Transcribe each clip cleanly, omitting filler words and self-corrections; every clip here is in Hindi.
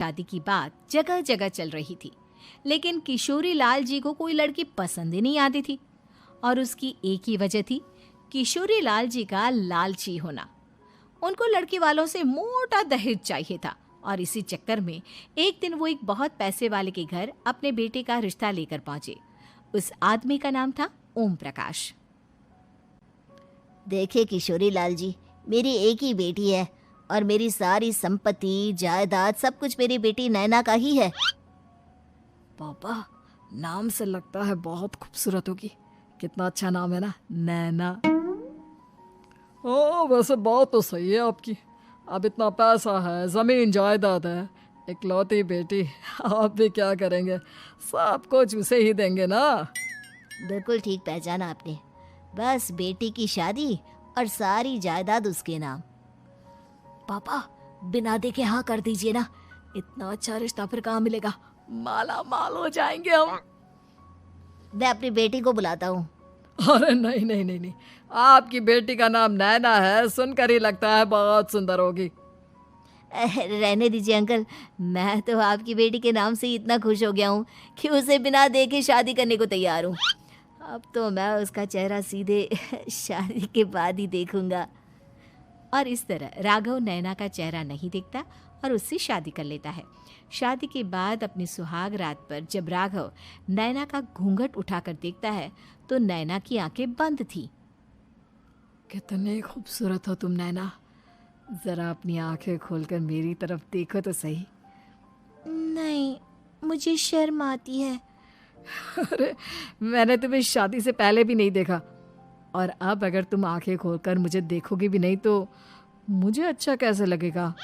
शादी की बात जगह जगह चल रही थी, लेकिन किशोरी लाल जी को कोई लड़की पसंद ही नहीं आती थी। और उसकी एक ही वजह थी, किशोरी लाल जी का लालची होना। उनको लड़की वालों से मोटा दहेज चाहिए था और इसी चक्कर में एक दिन वो एक बहुत पैसे वाले के घर अपने बेटे का रिश्ता लेकर पहुंचे। उस आदमी का नाम था ओम प्रकाश। देखिए किशोरी लाल जी, मेरी एक ही बेटी है और मेरी सारी संपत्ति जायदाद सब कुछ मेरी बेटी नैना का ही है। पापा, नाम से लगता है बहुत खूबसूरत होगी। कितना अच्छा नाम है ना, नैना। ओ, वैसे बात तो सही है आपकी। अब इतना पैसा है, जमीन जायदाद है, इकलौती बेटी, आप भी क्या करेंगे? सब कुछ उसे ही देंगे ना। बिल्कुल ठीक पहचाना आपने। बस बेटी की शादी और सारी जायदाद उसके नाम। पापा, बिना देखे हाँ कर दीजिए ना। इतना अच्छा रिश्ता फिर कहाँ मिलेगा? माला माल हो जाएंगे हम। मैं अपनी बेटी को बुलाता हूँ। अरे नहीं नहीं नहीं नहीं, आपकी बेटी का नाम नैना है, सुनकर ही लगता है बहुत सुंदर होगी। रहने दीजिए अंकल, मैं तो आपकी बेटी के नाम से ही इतना खुश हो गया हूँ कि उसे बिना देखे शादी करने को तैयार हूँ। अब तो मैं उसका चेहरा सीधे शादी के बाद ही देखूंगा। और इस तरह राघव नैना का चेहरा नहीं देखता और उससे शादी कर लेता है। शादी के बाद अपनी सुहाग रात पर जब राघव नैना का घूंघट उठाकर देखता है तो नैना की आंखें बंद थी। कितनी खूबसूरत हो तुम नैना, जरा अपनी आंखें खोलकर मेरी तरफ देखो तो सही। नहीं, मुझे शर्म आती है। अरे, मैंने तुम्हें शादी से पहले भी नहीं देखा, और अब अगर तुम आंखें खोलकर मुझे देखोगी भी नहीं तो मुझे अच्छा कैसे लगेगा?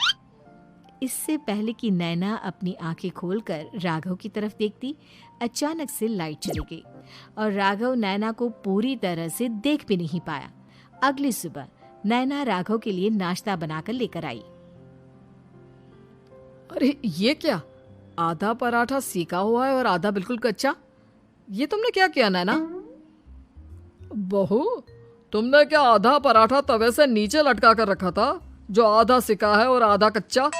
इससे पहले कि नैना अपनी आंखें खोलकर राघव की तरफ देखती, अचानक से लाइट चली गई और राघव नैना को पूरी तरह से देख भी नहीं पाया। अगली सुबह नैना राघव के लिए नाश्ता बनाकर लेकर आई। अरे ये क्या, आधा पराठा सेका हुआ है और आधा बिल्कुल कच्चा। ये तुमने क्या किया नैना? बहू, तुमने क्या आधा पराठा तवे से नीचे लटका कर रखा था, जो आधा सिका है और आधा कच्चा?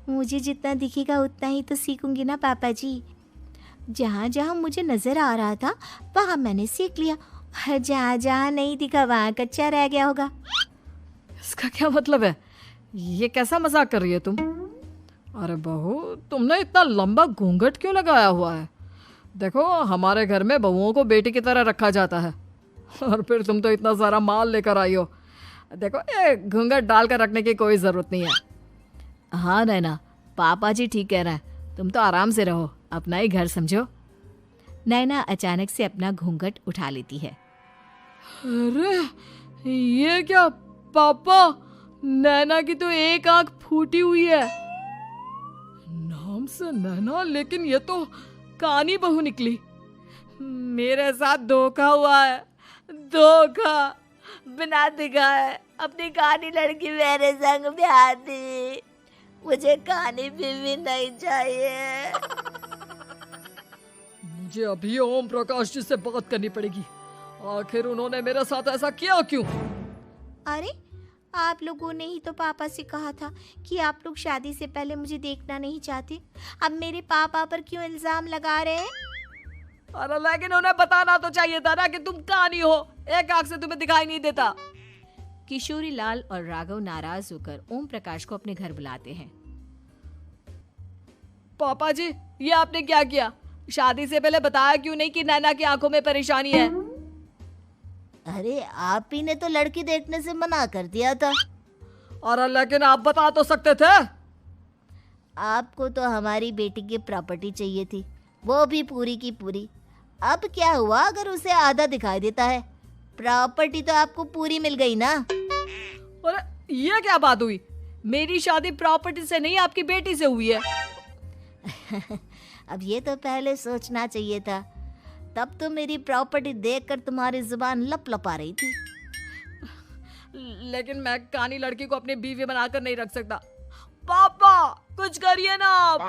मुझे जितना दिखेगा उतना ही तो सीखूंगी ना पापा जी। जहाँ जहाँ मुझे नजर आ रहा था वहाँ मैंने सीख लिया, जहाँ जहाँ नहीं दिखा वहाँ कच्चा रह गया होगा। इसका क्या मतलब है? ये कैसा मजाक कर रही है तुम? अरे बहू, तुमने इतना लंबा घूंघट क्यों लगाया हुआ है? देखो, हमारे घर में बहुओं को बेटी की तरह रखा जाता है, और फिर तुम तो इतना सारा माल लेकर आई हो। देखो, ये घूंघट डालकर रखने की कोई ज़रूरत नहीं है। हाँ नैना, पापा जी ठीक कह रहे हैं, तुम तो आराम से रहो, अपना ही घर समझो। नैना अचानक से अपना घूंघट उठा लेती है। अरे ये क्या पापा, नैना की तो एक आंख फूटी हुई है। नाम से नैना, लेकिन ये तो कानी बहू निकली। मेरे साथ धोखा हुआ है, धोखा। बिना दिखाए अपनी कहानी लड़की मेरे संग ब्याह दी। मुझे कहानी भी नहीं चाहिए। मुझे अभी ओम प्रकाश जी से बात करनी पड़ेगी। आखिर उन्होंने मेरे साथ ऐसा किया क्यों? अरे, आप लोगों ने ही तो पापा से कहा था कि आप लोग शादी से पहले मुझे देखना नहीं चाहते। अब मेरे पापा पर क्यों इल्जाम लगा रहे हैं? अरे लेकिन उन्हें बताना तो चाहिए था ना कि तुम कहानी हो, एक आंख से तुम्हें दिखाई नहीं देता। किशोरी लाल और राघव नाराज होकर ओम प्रकाश को अपने घर बुलाते हैं। पापा जी, ये आपने क्या किया? शादी से पहले बताया क्यों नहीं कि नैना की आंखों में परेशानी है? अरे, आप ही ने तो लड़की देखने से मना कर दिया था। और लेकिन आप बता तो सकते थे। आपको तो हमारी बेटी की प्रॉपर्टी चाहिए थी, वो भी पूरी की पूरी। अब क्या हुआ अगर उसे आधा दिखाई देता है? प्रॉपर्टी तो आपको पूरी मिल गई ना। अरे ये क्या बात हुई? मेरी शादी प्रॉपर्टी से नहीं, आपकी बेटी से हुई है। अब ये तो पहले सोचना चाहिए था, तब तो मेरी प्रॉपर्टी देखकर तुम्हारी जुबान लप लपा रही थी। लेकिन मैं कानी लड़की को अपनी बीवी बनाकर नहीं रख सकता। पापा, कुछ करिए ना आप।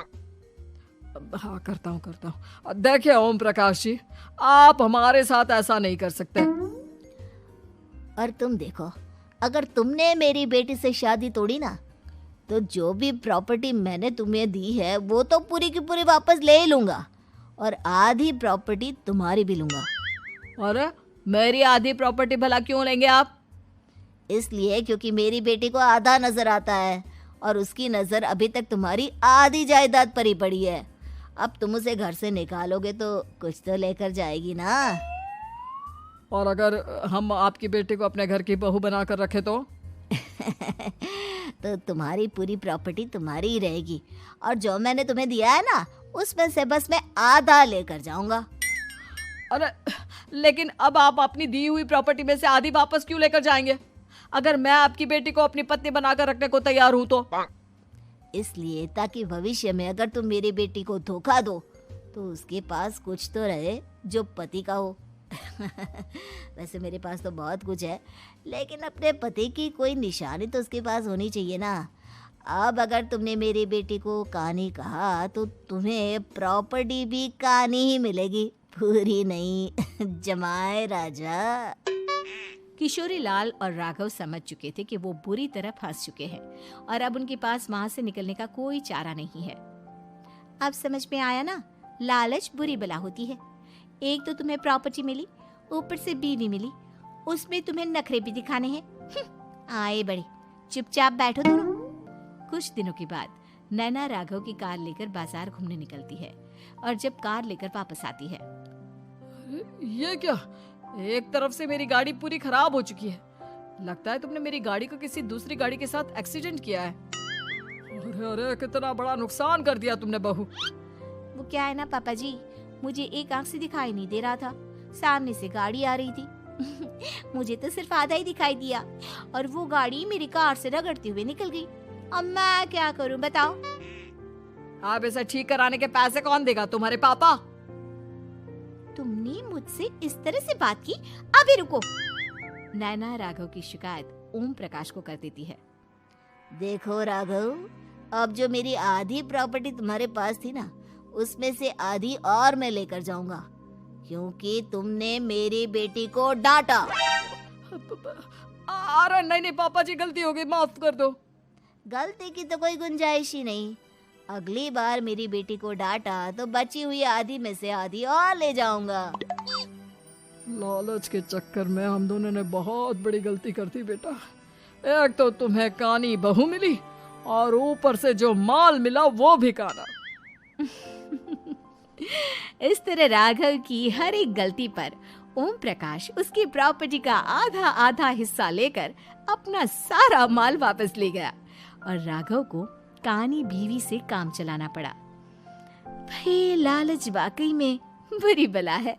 हाँ, करता हूँ। देखिए ओम प्रकाश जी, आप हमारे साथ ऐसा नहीं कर सकते। और तुम देखो, अगर तुमने मेरी बेटी से शादी तोड़ी ना तो जो भी प्रॉपर्टी मैंने तुम्हें दी है वो तो पूरी की पूरी वापस ले ही लूँगा, और आधी प्रॉपर्टी तुम्हारी भी लूँगा। अरे मेरी आधी प्रॉपर्टी भला क्यों लेंगे आप? इसलिए क्योंकि मेरी बेटी को आधा नजर आता है और उसकी नज़र अभी तक तुम्हारी आधी जायदाद पर ही पड़ी है। अब तुम उसे घर से निकालोगे तो कुछ तो लेकर जाएगी ना। और अगर हम आपकी बेटी को अपने घर की बहू बना कर रखे तो? तो तुम्हारी पूरी प्रॉपर्टी तुम्हारी ही रहेगी, और जो मैंने तुम्हें दिया है ना उसमें से बस मैं आधा लेकर जाऊंगा। अरे लेकिन अब आप अपनी दी हुई प्रॉपर्टी में से आधी वापस क्यों लेकर जाएंगे? अगर मैं आपकी बेटी को अपनी पत्नी बनाकर रखने को तैयार हूं तो? इसलिए ताकि भविष्य में अगर तुम मेरी बेटी को धोखा दो तो उसके पास कुछ तो रहे जो पति का हो। वैसे मेरे पास तो बहुत कुछ है, लेकिन अपने पति की कोई निशानी तो उसके पास होनी चाहिए ना। अब अगर तुमने मेरी बेटी को कहानी कहा तो तुम्हें प्रॉपर्टी भी कहानी ही मिलेगी, पूरी नहीं। जमाए राजा। किशोरी लाल और राघव समझ चुके थे कि वो बुरी तरह फंस चुके हैं और अब उनके पास वहां से निकलने का कोई चारा नहीं है। अब समझ में आया ना, लालच बुरी बला होती है। एक तो तुम्हें प्रॉपर्टी मिली, ऊपर से बीवी मिली, उसमें तुम्हें नखरे भी दिखाने हैं। आए बड़े, चुपचाप बैठो दोनों। कुछ दिनों के बाद नैना राघव की कार लेकर बाजार घूमने निकलती है और जब कार लेकर वापस आती है, ये क्या? एक तरफ से मेरी गाड़ी पूरी खराब हो चुकी है। लगता है तुमने मेरी गाड़ी को किसी दूसरी गाड़ी के साथ एक्सीडेंट किया है। अरे अरे कितना बड़ा नुकसान कर दिया तुमने बहू। वो क्या है ना पापा जी, मुझे एक आंख से दिखाई नहीं दे रहा था, सामने से गाड़ी आ रही थी। मुझे तो सिर्फ आधा ही दिखाई दिया और वो गाड़ी मेरी कार से रगड़ते हुए निकल गई। अब मैं क्या करूं बताओ? आप इसे ठीक कराने के पैसे कौन देगा? तुम्हारे पापा। तुमने मुझसे इस तरह से बात की? अभी रुको। नैना राघव की शिकायत ओम प्रकाश को कर देती है। देखो राघव, अब जो मेरी आधी प्रॉपर्टी तुम्हारे पास थी ना उसमें से आधी और मैं लेकर जाऊंगा, क्योंकि तुमने मेरी बेटी को डांटा। अरे नहीं नहीं पापा जी, गलती हो गई, माफ कर दो। गलती की तो कोई गुंजाइश ही नहीं। अगली बार मेरी बेटी को डांटा तो बची हुई आधी में से आधी और ले जाऊंगा। लालच के चक्कर में हम दोनों ने बहुत बड़ी गलती कर दी बेटा। एक तो तुम्हें कानी बहू मिली और ऊपर से जो माल मिला वो भी काना। इस तरह राघव की हर एक गलती पर ओम प्रकाश उसकी प्रॉपर्टी का आधा आधा हिस्सा लेकर अपना सारा माल वापस ले गया और राघव को कानी बीवी से काम चलाना पड़ा। भाई लालच वाकई में बुरी बला है।